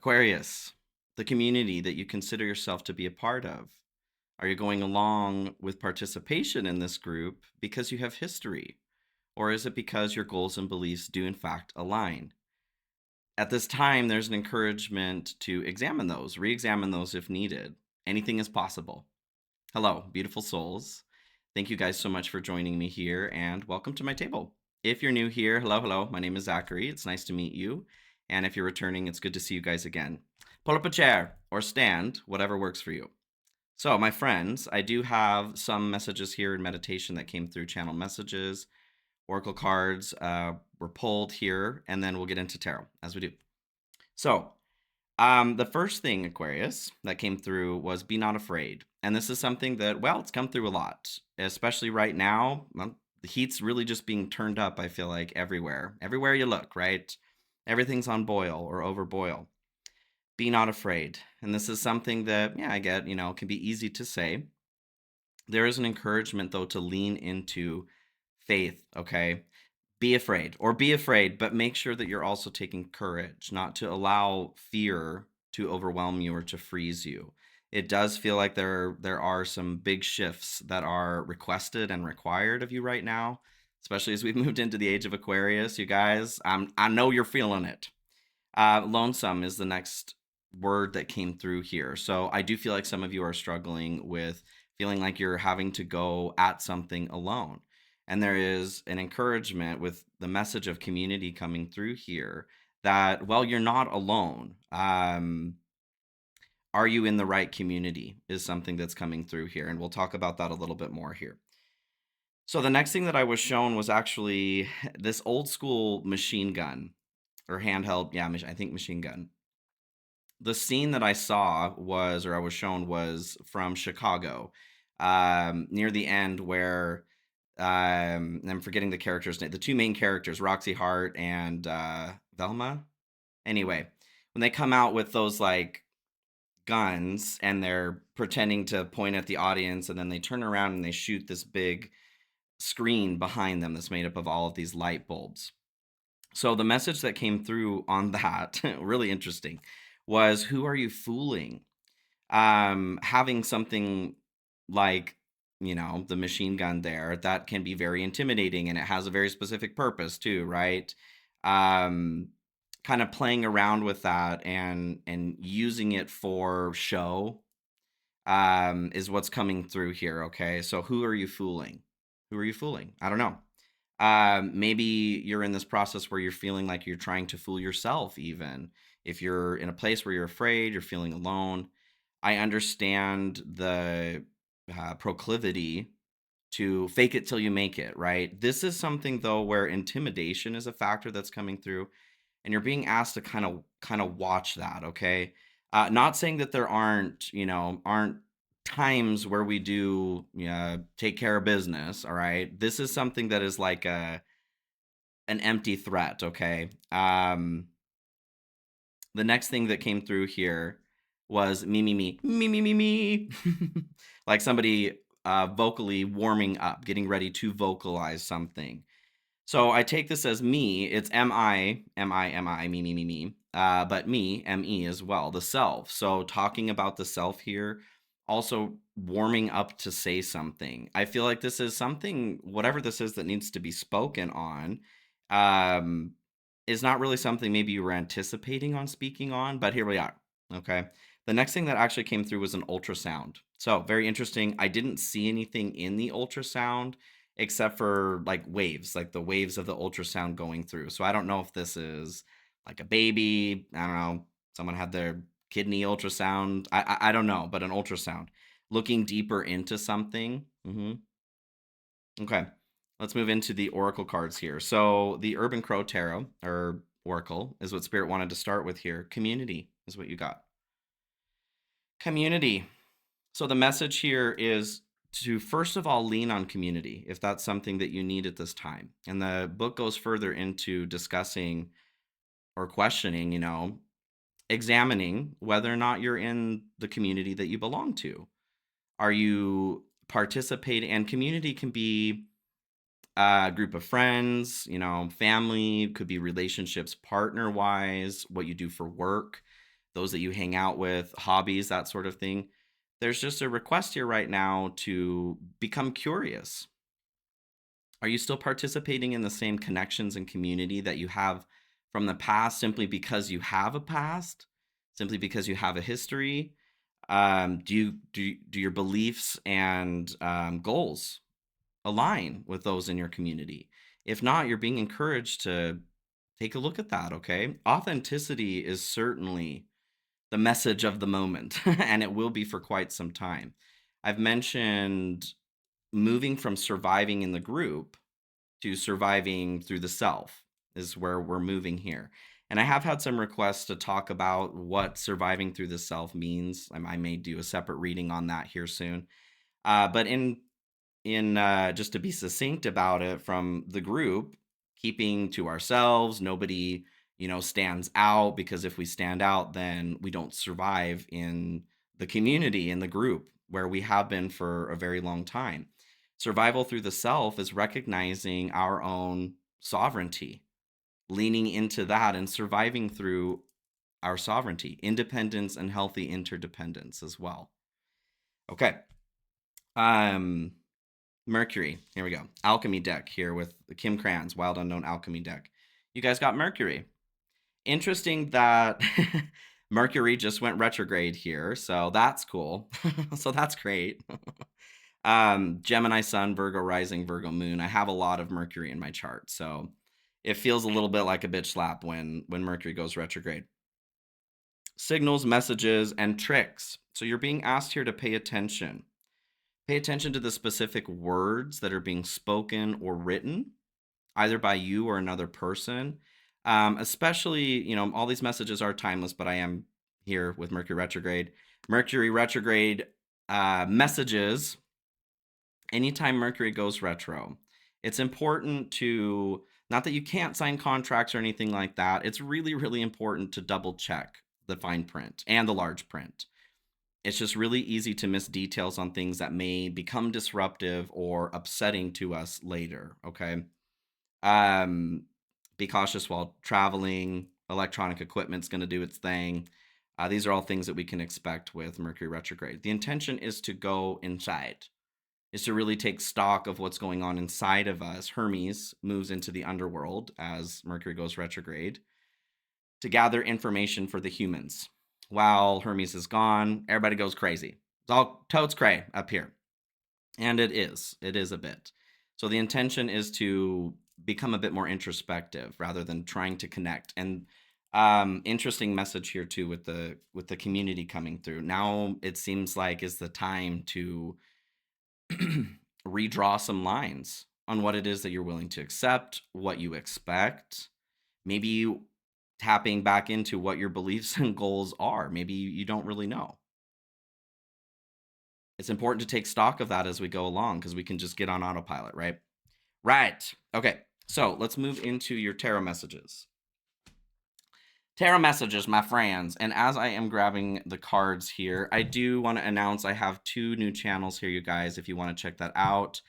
Aquarius, the community that you consider yourself to be a part of. Are you going along with participation in this group because you have history? Or is it because your goals and beliefs do, in fact, align? At this time, there's an encouragement to examine those, re examine those if needed. Anything is possible. Hello, beautiful souls. Thank you guys so much for joining me here and welcome to my table. If you're new here, hello, hello. My name is Zachary. It's nice to meet you. And if you're returning, it's good to see you guys again. Pull up a chair or stand, whatever works for you. So, my friends, I do have some messages here in meditation that came through channel messages. Oracle cards were pulled here, and then we'll get into tarot as we do. So, the first thing, Aquarius, that came through was be not afraid. And this is something that, well, it's come through a lot, especially right now. Well, the heat's really just being turned up, I feel like, everywhere. Everywhere you look, right? Everything's on boil or over boil. Be not afraid. And this is something that, yeah, I get, can be easy to say. There is an encouragement, though, to lean into faith, okay? Be afraid, but make sure that you're also taking courage, not to allow fear to overwhelm you or to freeze you. It does feel like there are some big shifts that are requested and required of you right now, especially as we've moved into the age of Aquarius. You guys, I know you're feeling it. Lonesome is the next word that came through here. So I do feel like some of you are struggling with feeling like you're having to go at something alone. And there is an encouragement with the message of community coming through here that, well, you're not alone. Are you in the right community is something that's coming through here. And we'll talk about that a little bit more here. So the next thing that I was shown was actually this old school machine gun or handheld. Yeah, I think machine gun. The scene that I saw was, or I was shown, was from Chicago, near the end where I'm forgetting the characters' name. The two main characters, Roxy Hart and Velma. Anyway, when they come out with those like guns and they're pretending to point at the audience, and then they turn around and they shoot this big screen behind them that's made up of all of these light bulbs. So the message that came through on that, really interesting, was who are you fooling? Having something like, the machine gun there, that can be very intimidating and it has a very specific purpose too, right? Um, Kind of playing around with that and using it for show is what's coming through here, okay? So who are you fooling? Who are you fooling? I don't know. Maybe you're in this process where you're feeling like you're trying to fool yourself, even if you're in a place where you're afraid, you're feeling alone. I understand the proclivity to fake it till you make it, right? This is something though where intimidation is a factor that's coming through, and you're being asked to kind of watch that, okay? Not saying that there aren't times where we do take care of business, all right? This is something that is like an empty threat, okay? The next thing that came through here was me, me, me, me, me, me, me. Like somebody vocally warming up, getting ready to vocalize something. So I take this as me. It's M-I, me, me, me, me. But me, M-E as well, the self. So talking about the self here, also warming up to say something. I feel like this is something, whatever this is that needs to be spoken on, um, is not really something maybe you were anticipating on speaking on, but here we are. Okay. The next thing that actually came through was an ultrasound. So very interesting. I didn't see anything in the ultrasound except for like waves, like the waves of the ultrasound going through. So I don't know if this is like a baby. I don't know. Someone had their kidney ultrasound. I don't know, but an ultrasound. Looking deeper into something. Okay. Let's move into the oracle cards here. So the Urban Crow Tarot or Oracle is what Spirit wanted to start with here. Community is what you got. Community. So the message here is to first of all lean on community if that's something that you need at this time. And the book goes further into discussing or questioning, examining whether or not you're in the community that you belong to. Are you participating? And community can be a group of friends, family, could be relationships partner wise, what you do for work. those that you hang out with, hobbies, that sort of thing. There's just a request here right now to become curious. Are you still participating in the same connections and community that you have from the past simply because you have a past, simply because you have a history? Do your beliefs and goals align with those in your community? If not, you're being encouraged to take a look at that, okay? Authenticity is certainly the message of the moment, and it will be for quite some time. I've mentioned moving from surviving in the group to surviving through the self is where we're moving here. And I have had some requests to talk about what surviving through the self means. I may do a separate reading on that here soon. But in just to be succinct about it from the group, keeping to ourselves, nobody, stands out, because if we stand out, then we don't survive in the community, in the group where we have been for a very long time. Survival through the self is recognizing our own sovereignty, leaning into that and surviving through our sovereignty, independence and healthy interdependence as well. Okay. Um Mercury. Here we go. Alchemy deck here with Kim Kranz, Wild Unknown Alchemy deck. You guys got Mercury. Interesting that Mercury just went retrograde here, so that's cool. So that's great. Gemini Sun, Virgo Rising, Virgo Moon. I have a lot of Mercury in my chart, so it feels a little bit like a bitch slap when Mercury goes retrograde. Signals, messages, and tricks. So you're being asked here to pay attention. Pay attention to the specific words that are being spoken or written, either by you or another person. Especially, all these messages are timeless, but I am here with Mercury retrograde. Mercury retrograde messages, anytime Mercury goes retro, it's important to, not that you can't sign contracts or anything like that, it's really, really important to double check the fine print and the large print. It's just really easy to miss details on things that may become disruptive or upsetting to us later, okay? Um, be cautious while traveling. Electronic equipment's going to do its thing. These are all things that we can expect with Mercury retrograde. The intention is to go inside, is to really take stock of what's going on inside of us. Hermes moves into the underworld as Mercury goes retrograde to gather information for the humans. While Hermes is gone, everybody goes crazy. It's all totes cray up here. And it is a bit. So the intention is to become a bit more introspective rather than trying to connect. And interesting message here too with the community coming through. Now it seems like is the time to redraw some lines on what it is that you're willing to accept, what you expect. Maybe you tapping back into what your beliefs and goals are. Maybe you don't really know. It's important to take stock of that as we go along, because we can just get on autopilot, right? Right. Okay. So let's move into your tarot messages. Tarot messages, my friends. And as I am grabbing the cards here, I do want to announce I have 2 new channels here, you guys, if you want to check that out.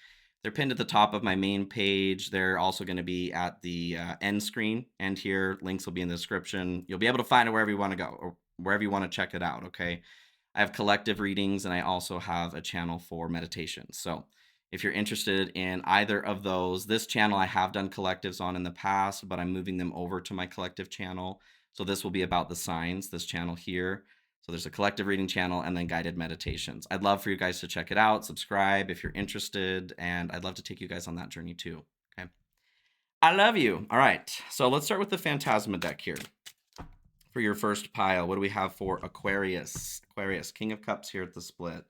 They're pinned at the top of my main page. They're also going to be at the end screen. And here, links will be in the description. You'll be able to find it wherever you want to go or wherever you want to check it out, okay? I have collective readings, and I also have a channel for meditation. So if you're interested in either of those, this channel I have done collectives on in the past, but I'm moving them over to my collective channel. So this will be about the signs, this channel here. So there's a collective reading channel and then guided meditations. I'd love for you guys to check it out, subscribe if you're interested, and I'd love to take you guys on that journey too, okay? I love you. All right, so let's start with the Phantasma deck here. For your first pile, what do we have for Aquarius? Aquarius, King of Cups here at the split.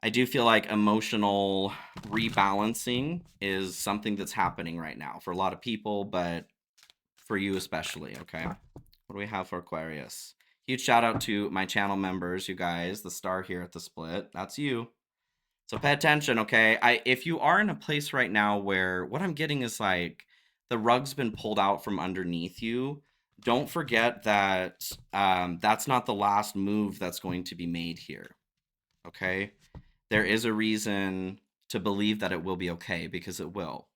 I do feel like emotional rebalancing is something that's happening right now for a lot of people, but for you especially, okay? What do we have for Aquarius? Huge shout out to my channel members, you guys. The star here at the split, that's you. So pay attention, okay? If you are in a place right now where what I'm getting is like the rug's been pulled out from underneath you, don't forget that that's not the last move that's going to be made here, okay? There is a reason to believe that it will be okay, because it will.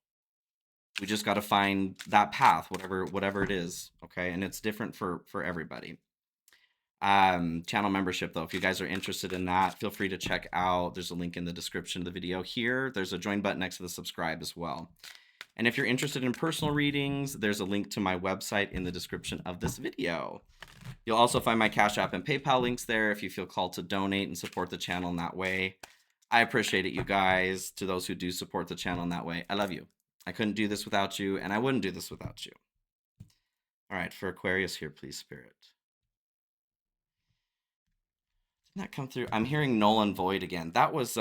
We just got to find that path, whatever it is, okay? And it's different for everybody. channel membership, though. If you guys are interested in that, feel free to check out. There's a link in the description of the video here. There's a join button next to the subscribe as well. And if you're interested in personal readings, there's a link to my website in the description of this video. You'll also find my Cash App and PayPal links there if you feel called to donate and support the channel in that way. I appreciate it, you guys. To those who do support the channel in that way, I love you. I couldn't do this without you, and I wouldn't do this without you. All right, for Aquarius here, please, Spirit. Didn't that come through? I'm hearing null and void again. That was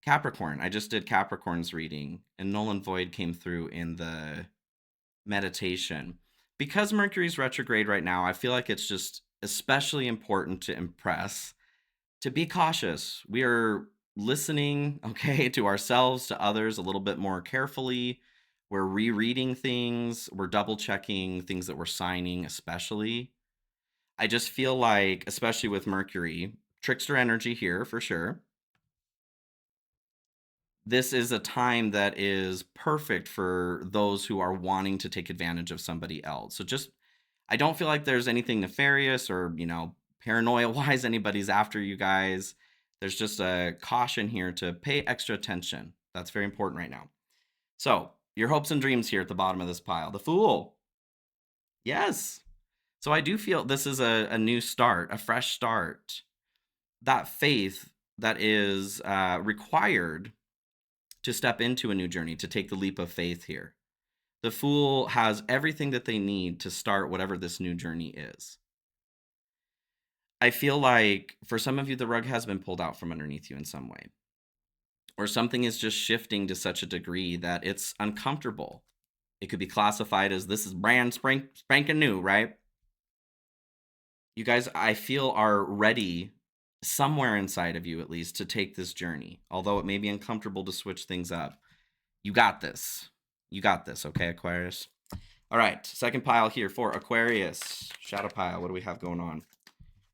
Capricorn. I just did Capricorn's reading, and null and void came through in the meditation. Because Mercury's retrograde right now, I feel like it's just especially important to impress, to be cautious. We are listening, okay, to ourselves, to others a little bit more carefully. We're rereading things. We're double checking things that we're signing, especially. I just feel like, especially with Mercury, trickster energy here for sure. This is a time that is perfect for those who are wanting to take advantage of somebody else. So just, I don't feel like there's anything nefarious or, paranoia wise anybody's after you guys. There's just a caution here to pay extra attention. That's very important right now. So your hopes and dreams here at the bottom of this pile. The Fool. Yes. So I do feel this is a new start, a fresh start. That faith that is required to step into a new journey, to take the leap of faith here. The Fool has everything that they need to start whatever this new journey is. I feel like for some of you, the rug has been pulled out from underneath you in some way, or something is just shifting to such a degree that it's uncomfortable. It could be classified as this is brand spanking new, right? You guys, I feel, are ready somewhere inside of you, at least, to take this journey. Although it may be uncomfortable to switch things up. You got this. You got this, okay, Aquarius? All right, second pile here for Aquarius. Shadow pile, what do we have going on?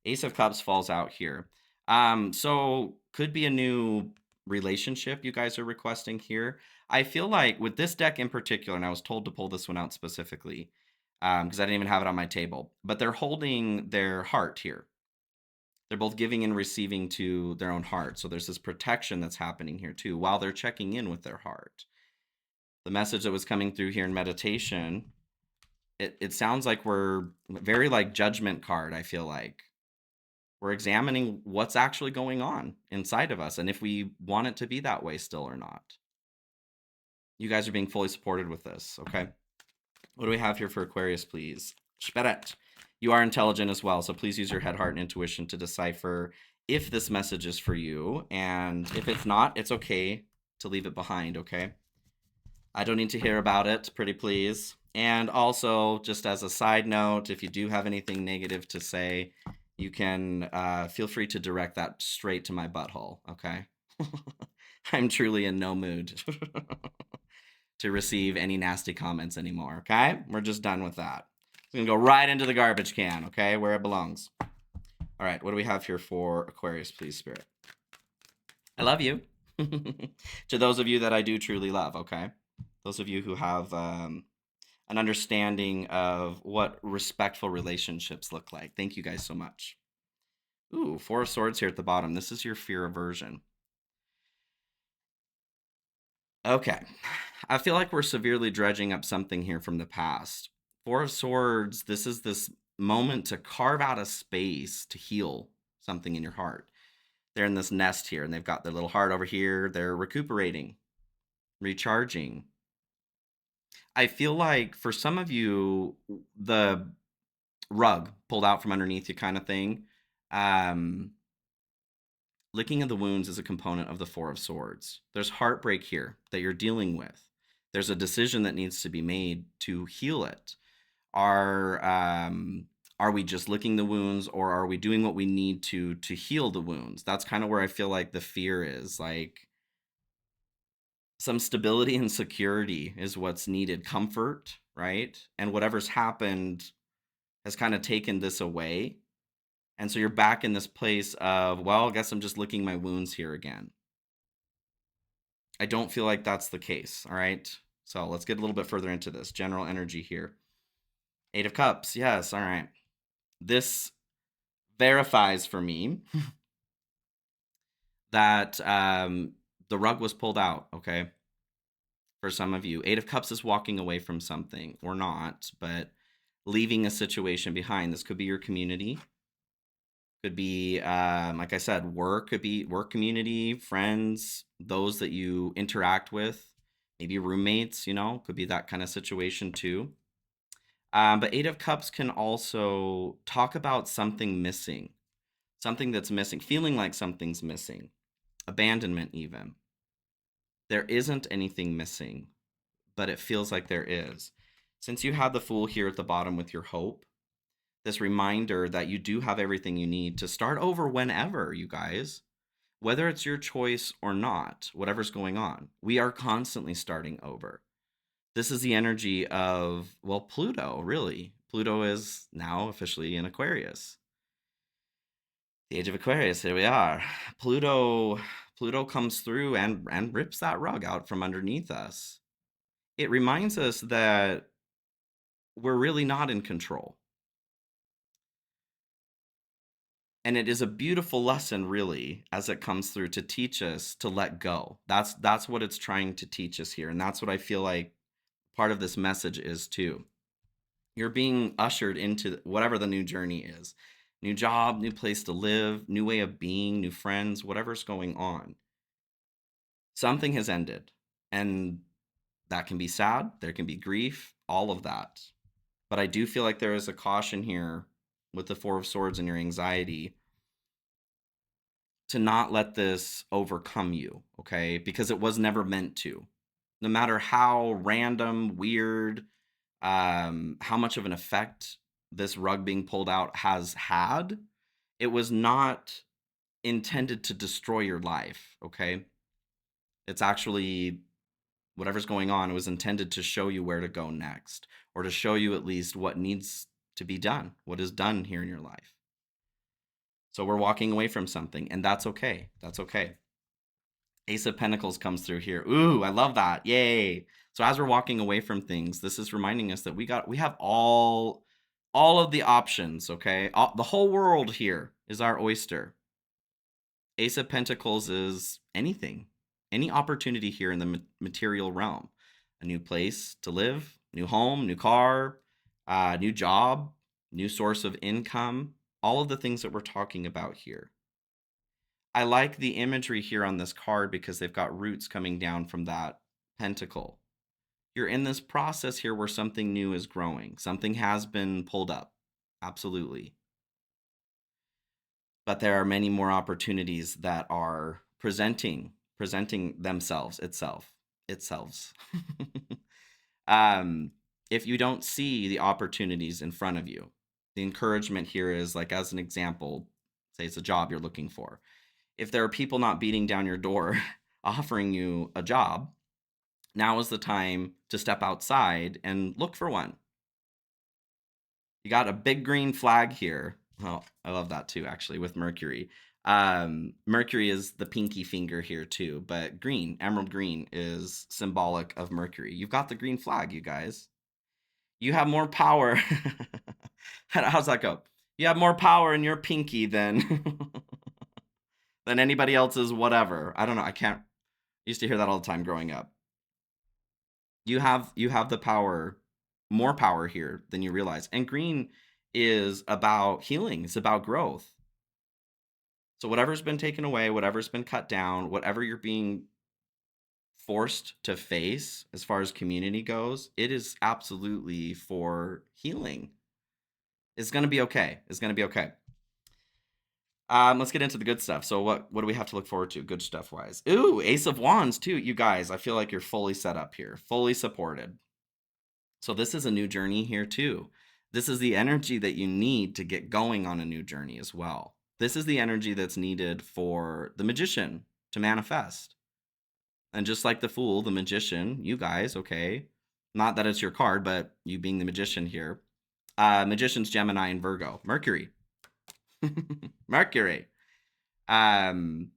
Ace of Cups falls out here. So could be a new relationship you guys are requesting here. I feel like with this deck in particular, and I was told to pull this one out specifically, because I didn't even have it on my table, but they're holding their heart here. They're both giving and receiving to their own heart. So there's this protection that's happening here too, while they're checking in with their heart. The message that was coming through here in meditation, it sounds like we're very like judgment card, I feel like. We're examining what's actually going on inside of us and if we want it to be that way still or not. You guys are being fully supported with this, okay? What do we have here for Aquarius, please? Spirit. You are intelligent as well, so please use your head, heart, and intuition to decipher if this message is for you. And if it's not, it's okay to leave it behind, okay? I don't need to hear about it, pretty please. And also, just as a side note, if you do have anything negative to say, you can feel free to direct that straight to my butthole, okay? I'm truly in no mood to receive any nasty comments anymore, okay? We're just done with that. It's gonna go right into the garbage can, okay? Where it belongs. All right, what do we have here for Aquarius, please, Spirit? I love you. To those of you that I do truly love, okay? Those of you who have an understanding of what respectful relationships look like. Thank you guys so much. Ooh, Four of Swords here at the bottom. This is your fear aversion. Okay. I feel like we're severely dredging up something here from the past. Four of Swords, this is this moment to carve out a space to heal something in your heart. They're in this nest here, and they've got their little heart over here. They're recuperating, recharging. I feel like for some of you, the rug pulled out from underneath you kind of thing. Licking of the wounds is a component of the Four of Swords. There's heartbreak here that you're dealing with. There's a decision that needs to be made to heal it. Are we just licking the wounds, or are we doing what we need to heal the wounds? That's kind of where I feel like the fear is. Like, some stability and security is what's needed. Comfort, right? And whatever's happened has kind of taken this away. And so you're back in this place of, well, I guess I'm just licking my wounds here again. I don't feel like that's the case, all right? So let's get a little bit further into this. General energy here. Eight of Cups, yes, all right. This verifies for me that the rug was pulled out, okay? For some of you, Eight of Cups is walking away from something or not, but leaving a situation behind. This could be your community. Could be, like I said, work. Could be work community, friends, those that you interact with, maybe roommates, could be that kind of situation too. But Eight of Cups can also talk about something missing, something that's missing, feeling like something's missing, abandonment even. There isn't anything missing, but it feels like there is. Since you have the Fool here at the bottom with your hope, this reminder that you do have everything you need to start over whenever, you guys, whether it's your choice or not, whatever's going on, we are constantly starting over. This is the energy of, well, Pluto, really. Pluto is now officially in Aquarius. The age of Aquarius, here we are. Pluto comes through and rips that rug out from underneath us. It reminds us that we're really not in control. And it is a beautiful lesson, really, as it comes through to teach us to let go. That's what it's trying to teach us here. And that's what I feel like part of this message is too. You're being ushered into whatever the new journey is. New job, new place to live, new way of being, new friends, whatever's going on. Something has ended. And that can be sad, there can be grief, all of that. But I do feel like there is a caution here with the Four of Swords and your anxiety to not let this overcome you, okay? Because it was never meant to. No matter how random, weird, how much of an effect this rug being pulled out has had, it was not intended to destroy your life, okay? It's actually whatever's going on, it was intended to show you where to go next, or to show you at least what needs to be done, what is done here in your life. So we're walking away from something, and that's okay. That's okay. Ace of Pentacles comes through here. Ooh, I love that. Yay. So as we're walking away from things, this is reminding us that we have all of the options, okay? The whole world here is our oyster. Ace of Pentacles is anything, any opportunity here in the material realm. A new place to live, new home, new car, new job, new source of income, all of the things that we're talking about here. I like the imagery here on this card because they've got roots coming down from that pentacle. You're in this process here where something new is growing. Something has been pulled up. Absolutely. But there are many more opportunities that are presenting themselves itself. If you don't see the opportunities in front of you, the encouragement here is, like, as an example, say it's a job you're looking for. If there are people not beating down your door offering you a job, now is the time to step outside and look for one. You got a big green flag here. Well, I love that too, actually, with Mercury. Mercury is the pinky finger here too, but green, emerald green, is symbolic of Mercury. You've got the green flag, you guys. You have more power. How's that go? You have more power in your pinky than than anybody else's whatever. I don't know. I used to hear that all the time growing up. You have the power, more power here than you realize. And green is about healing. It's about growth. So whatever's been taken away, whatever's been cut down, whatever you're being forced to face as far as community goes, it is absolutely for healing. It's going to be okay. It's going to be okay. Let's get into the good stuff. So what do we have to look forward to good stuff wise? Ooh, Ace of Wands too. You guys, I feel like you're fully set up here, fully supported. So this is a new journey here too. This is the energy that you need to get going on a new journey as well. This is the energy that's needed for the magician to manifest. And just like the Fool, the magician, you guys, okay, not that it's your card, but you being the magician here. Magician's Gemini and Virgo. Mercury. Mercury. To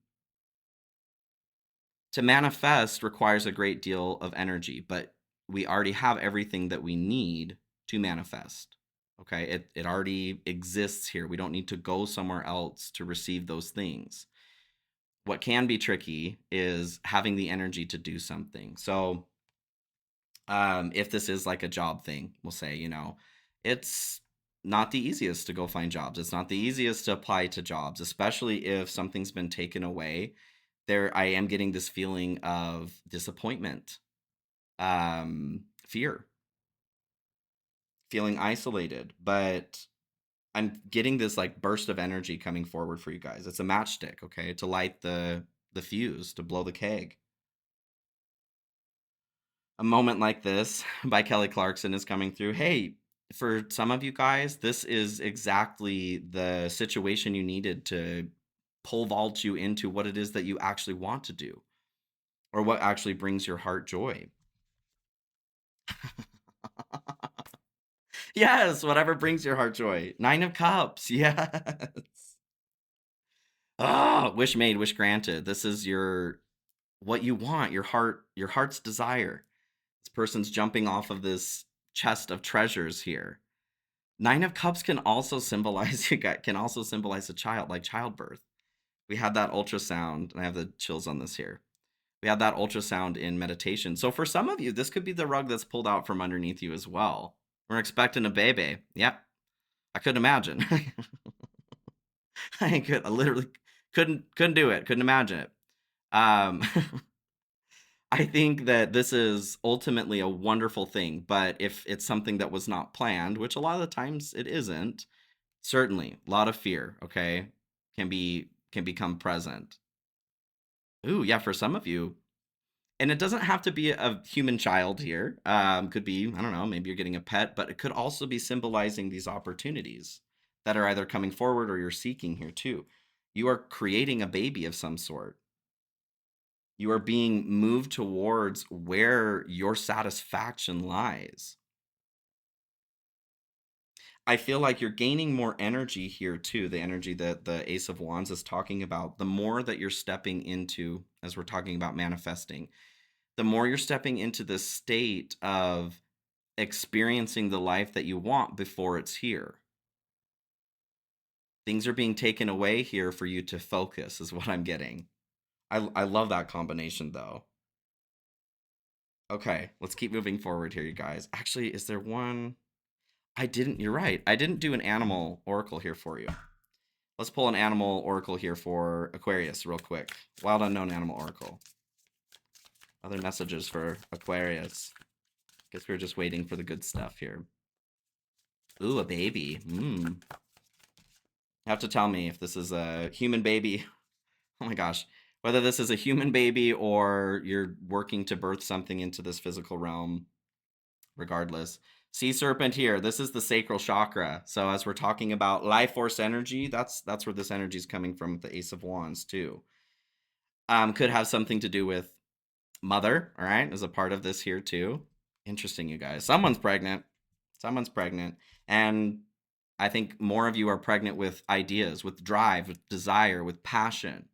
manifest requires a great deal of energy, but we already have everything that we need to manifest. Okay, it already exists here. We don't need to go somewhere else to receive those things. What can be tricky is having the energy to do something. So, if this is like a job thing, we'll say, it's not the easiest to go find jobs. It's not the easiest to apply to jobs, especially if something's been taken away. There, I am getting this feeling of disappointment, fear, feeling isolated, but I'm getting this like burst of energy coming forward for you guys. It's a matchstick, okay, to light the fuse, to blow the keg. A Moment Like This by Kelly Clarkson is coming through. Hey, for some of you guys, this is exactly the situation you needed to pole vault you into what it is that you actually want to do or what actually brings your heart joy. Yes, whatever brings your heart joy. Nine of Cups. Yes. Ah, wish made, wish granted. This is your what you want, your heart's desire. This person's jumping off of this chest of treasures here. Nine of Cups can also symbolize a child, like childbirth. We had that ultrasound, and I have the chills on this here. We had that ultrasound in meditation. So for some of you, this could be the rug that's pulled out from underneath you as well. We're expecting a baby. Yep. I couldn't imagine. I literally couldn't do it. Couldn't imagine it. Um, I think that this is ultimately a wonderful thing, but if it's something that was not planned, which a lot of the times it isn't, certainly a lot of fear, okay, can become present. Ooh, yeah, for some of you. And it doesn't have to be a human child here. Could be, I don't know, maybe you're getting a pet, but it could also be symbolizing these opportunities that are either coming forward or you're seeking here too. You are creating a baby of some sort. You are being moved towards where your satisfaction lies. I feel like you're gaining more energy here too, the energy that the Ace of Wands is talking about. The more that you're stepping into, as we're talking about manifesting, the more you're stepping into this state of experiencing the life that you want before it's here. Things are being taken away here for you to focus, is what I'm getting. I love that combination though. Okay, let's keep moving forward here, you guys. Actually, is there one? You're right. I didn't do an animal oracle here for you. Let's pull an animal oracle here for Aquarius real quick. Wild unknown animal oracle. Other messages for Aquarius. Guess we're just waiting for the good stuff here. Ooh, a baby. You have to tell me if this is a human baby. Oh my gosh. Whether this is a human baby or you're working to birth something into this physical realm, regardless. Sea serpent here. This is the sacral chakra. So as we're talking about life force energy, that's where this energy is coming from with the Ace of Wands too. Could have something to do with mother, all right, as a part of this here too. Interesting, you guys. Someone's pregnant. Someone's pregnant. And I think more of you are pregnant with ideas, with drive, with desire, with passion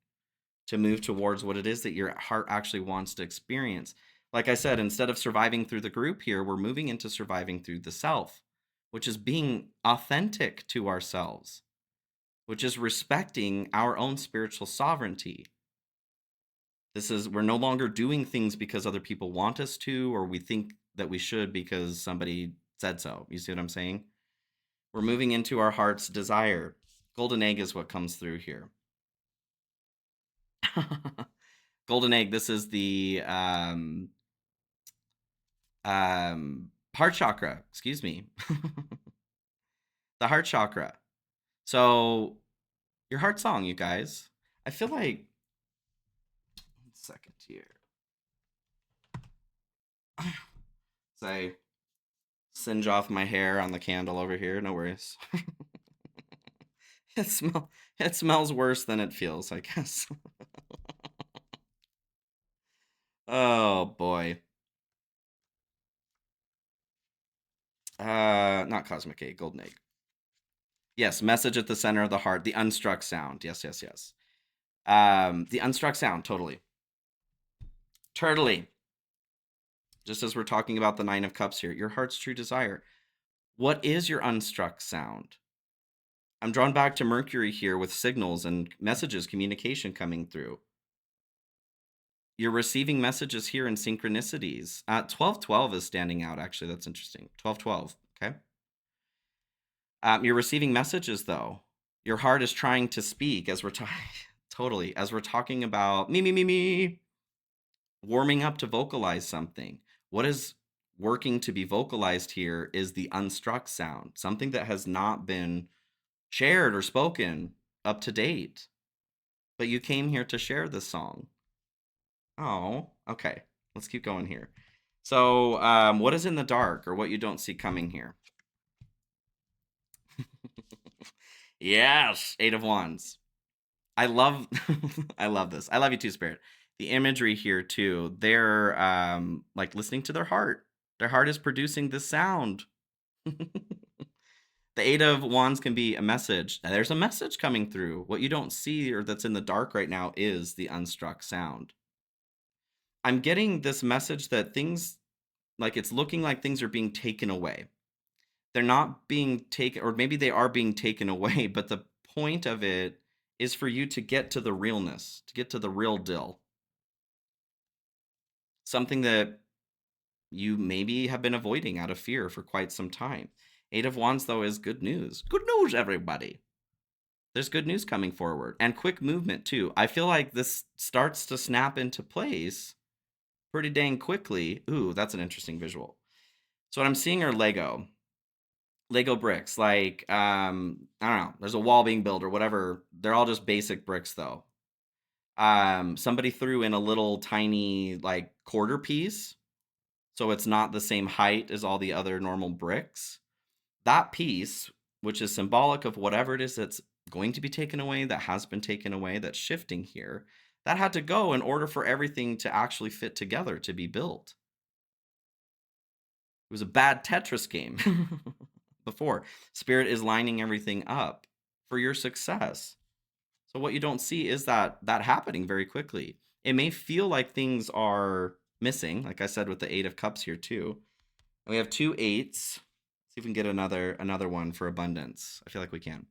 to move towards what it is that your heart actually wants to experience. Like I said, instead of surviving through the group here, we're moving into surviving through the self, which is being authentic to ourselves, which is respecting our own spiritual sovereignty. We're no longer doing things because other people want us to, or we think that we should because somebody said so. You see what I'm saying? We're moving into our heart's desire. Golden egg is what comes through here. Golden egg, this is the heart chakra, excuse me. The heart chakra. So your heart song, you guys. I feel like 1 second here. Say singe off my hair on the candle over here. No worries. It smells worse than it feels, I guess. Oh boy. Not cosmic egg, golden egg. Yes, message at the center of the heart, the unstruck sound. Yes, yes, yes. The unstruck sound, totally. Just as we're talking about the Nine of Cups here, your heart's true desire. What is your unstruck sound? I'm drawn back to Mercury here with signals and messages, communication coming through. You're receiving messages here in synchronicities. 1212 is standing out, actually. That's interesting. 1212. Okay. You're receiving messages, though. Your heart is trying to speak as we're talking. Totally. As we're talking about me, warming up to vocalize something. What is working to be vocalized here is the unstruck sound, something that has not been shared or spoken up to date. But you came here to share this song. Oh, okay. Let's keep going here. So, what is in the dark or what you don't see coming here? Yes, Eight of Wands. I love I love this. I love you too, Spirit. The imagery here too. They're like listening to their heart. Their heart is producing this sound. The Eight of Wands can be a message. Now, there's a message coming through. What you don't see or that's in the dark right now is the unstruck sound. I'm getting this message that things, like it's looking like things are being taken away. They're not being taken, or maybe they are being taken away, but the point of it is for you to get to the realness, to get to the real deal. Something that you maybe have been avoiding out of fear for quite some time. Eight of Wands, though, is good news. Good news, everybody. There's good news coming forward and quick movement, too. I feel like this starts to snap into place pretty dang quickly. Ooh, that's an interesting visual. So what I'm seeing are Lego bricks. Like, I don't know, there's a wall being built or whatever. They're all just basic bricks, though. Somebody threw in a little tiny, like, quarter piece, so it's not the same height as all the other normal bricks. That piece, which is symbolic of whatever it is that's going to be taken away, that has been taken away, that's shifting here, that had to go in order for everything to actually fit together to be built. It was a bad Tetris game before. Spirit is lining everything up for your success. So what you don't see is that happening very quickly. It may feel like things are missing, like I said with the Eight of Cups here too. And we have two eights. Let's see if we can get another one for abundance. I feel like we can.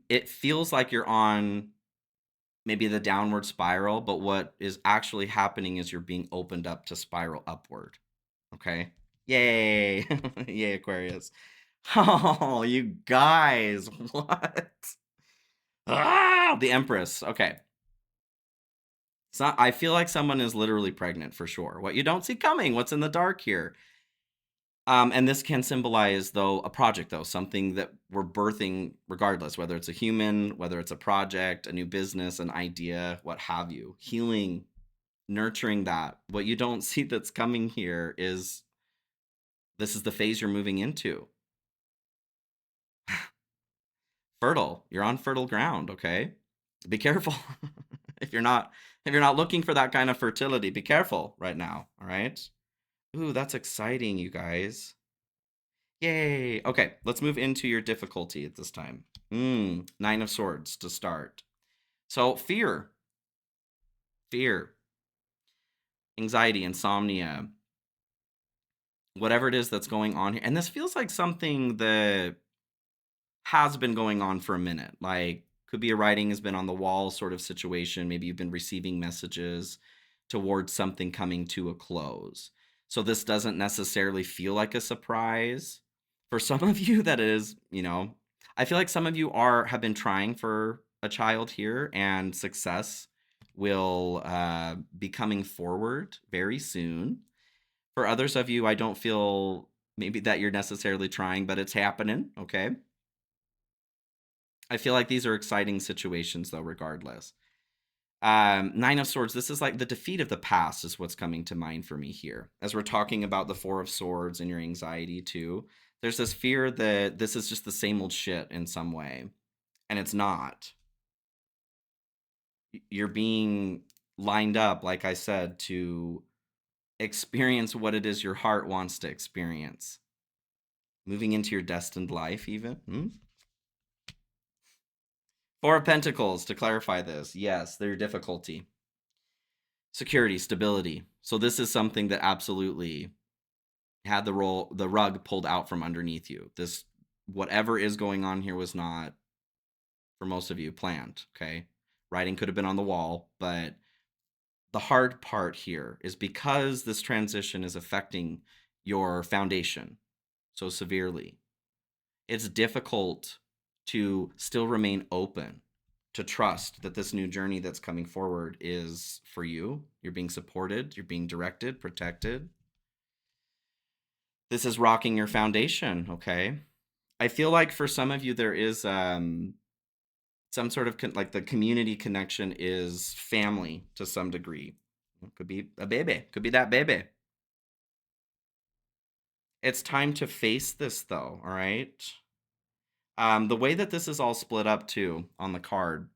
It feels like you're on maybe the downward spiral, but what is actually happening is you're being opened up to spiral upward. Okay. Yay. Yay, Aquarius. Oh, you guys. What? Ah, the Empress. Okay. So I feel like someone is literally pregnant for sure. What you don't see coming, what's in the dark here. And this can symbolize, though, a project, though, something that we're birthing regardless, whether it's a human, whether it's a project, a new business, an idea, what have you. Healing, nurturing that. What you don't see that's coming here is this is the phase you're moving into. Fertile. You're on fertile ground, okay? Be careful. if you're not looking for that kind of fertility, be careful right now, all right? Ooh, that's exciting, you guys. Yay. Okay, let's move into your difficulty at this time. Nine of Swords to start. So, fear, anxiety, insomnia, whatever it is that's going on here. And this feels like something that has been going on for a minute. Like, could be a writing has been on the wall sort of situation. Maybe you've been receiving messages towards something coming to a close. So this doesn't necessarily feel like a surprise. For some of you, that is, I feel like some of you have been trying for a child here, and success will be coming forward very soon. For others of you, I don't feel maybe that you're necessarily trying, but it's happening, okay? I feel like these are exciting situations, though, regardless. Nine of Swords, this is like the defeat of the past is what's coming to mind for me here. As we're talking about the Four of Swords and your anxiety, too, there's this fear that this is just the same old shit in some way, and it's not. You're being lined up, like I said, to experience what it is your heart wants to experience. Moving into your destined life, even. Four of Pentacles, to clarify this. Yes, their difficulty. Security, stability. So this is something that absolutely had the rug pulled out from underneath you. This, whatever is going on here, was not, for most of you, planned. Okay, writing could have been on the wall, but the hard part here is because this transition is affecting your foundation so severely, it's difficult to still remain open, to trust that this new journey that's coming forward is for you. You're being supported, you're being directed, protected. This is rocking your foundation, okay? I feel like for some of you, there is some sort of like the community connection is family to some degree. It could be a baby, could be that baby. It's time to face this, though, all right? The way that this is all split up too on the card,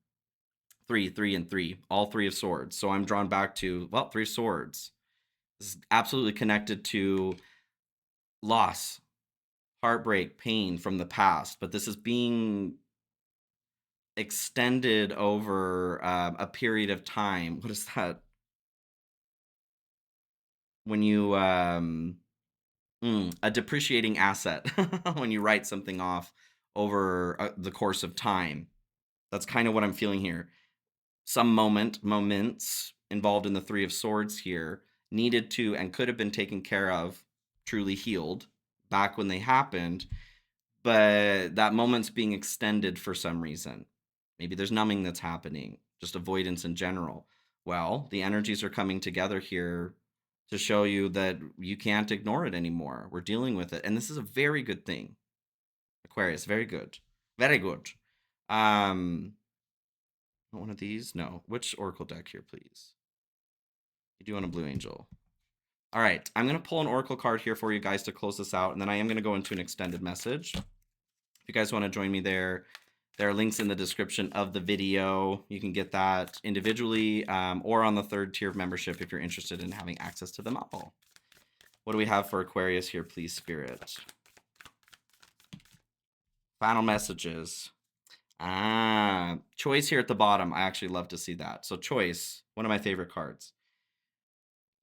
3, 3, and 3, all 3 of swords. So I'm drawn back to, well, 3 swords. This is absolutely connected to loss, heartbreak, pain from the past, but this is being extended over a period of time. What is that? When you a depreciating asset when you write something off over the course of time. That's kind of what I'm feeling here. Some moments involved in the 3 of swords here needed to and could have been taken care of, truly healed back when they happened, but that moment's being extended for some reason. Maybe there's numbing that's happening, just avoidance in general. Well, the energies are coming together here to show you that you can't ignore it anymore. We're dealing with it. And this is a very good thing. Aquarius, very good. Very good. One of these? No. Which oracle deck here, please? You do want a blue angel. All right. I'm going to pull an oracle card here for you guys to close this out. And then I am going to go into an extended message. If you guys want to join me there, there are links in the description of the video. You can get that individually or on the 3rd tier of membership if you're interested in having access to them all. What do we have for Aquarius here, please, Spirit? Final messages. Choice here at the bottom. I actually love to see that. So choice, one of my favorite cards.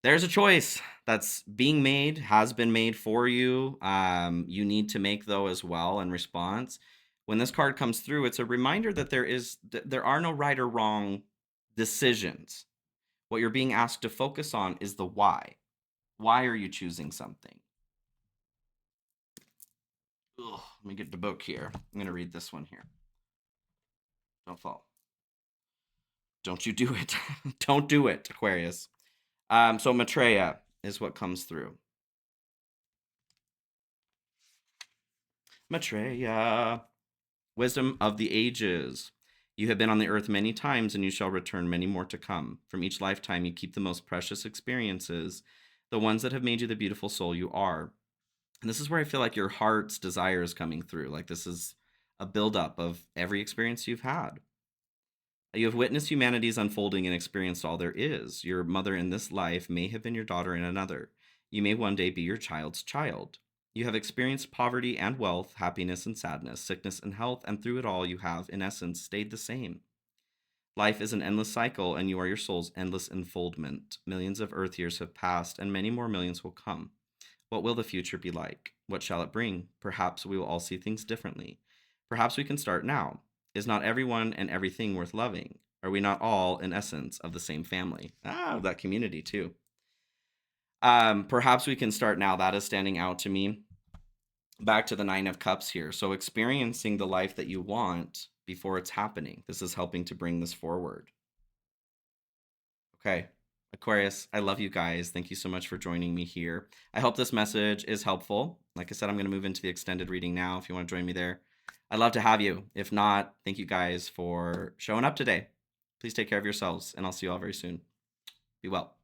There's a choice that's being made, has been made for you. You need to make, though, as well in response. When this card comes through, it's a reminder that there are no right or wrong decisions. What you're being asked to focus on is the why. Why are you choosing something? Ugh, let me get the book here. I'm going to read this one here. Don't fall. Don't you do it. Don't do it, Aquarius. So Maitreya is what comes through. Maitreya. Wisdom of the ages. You have been on the earth many times, and you shall return many more to come. From each lifetime, you keep the most precious experiences, the ones that have made you the beautiful soul you are. And this is where I feel like your heart's desire is coming through. Like this is a buildup of every experience you've had. You have witnessed humanity's unfolding and experienced all there is. Your mother in this life may have been your daughter in another. You may one day be your child's child. You have experienced poverty and wealth, happiness and sadness, sickness and health, and through it all you have, in essence, stayed the same. Life is an endless cycle, and you are your soul's endless unfoldment. Millions of earth years have passed, and many more millions will come. What will the future be like? What shall it bring? Perhaps we will all see things differently. Perhaps we can start now. Is not everyone and everything worth loving? Are we not all, in essence, of the same family? That community, too. Perhaps we can start now. That is standing out to me. Back to the 9 of Cups here. So experiencing the life that you want before it's happening. This is helping to bring this forward. Okay. Aquarius, I love you guys. Thank you so much for joining me here. I hope this message is helpful. Like I said, I'm going to move into the extended reading now if you want to join me there. I'd love to have you. If not, thank you guys for showing up today. Please take care of yourselves, and I'll see you all very soon. Be well.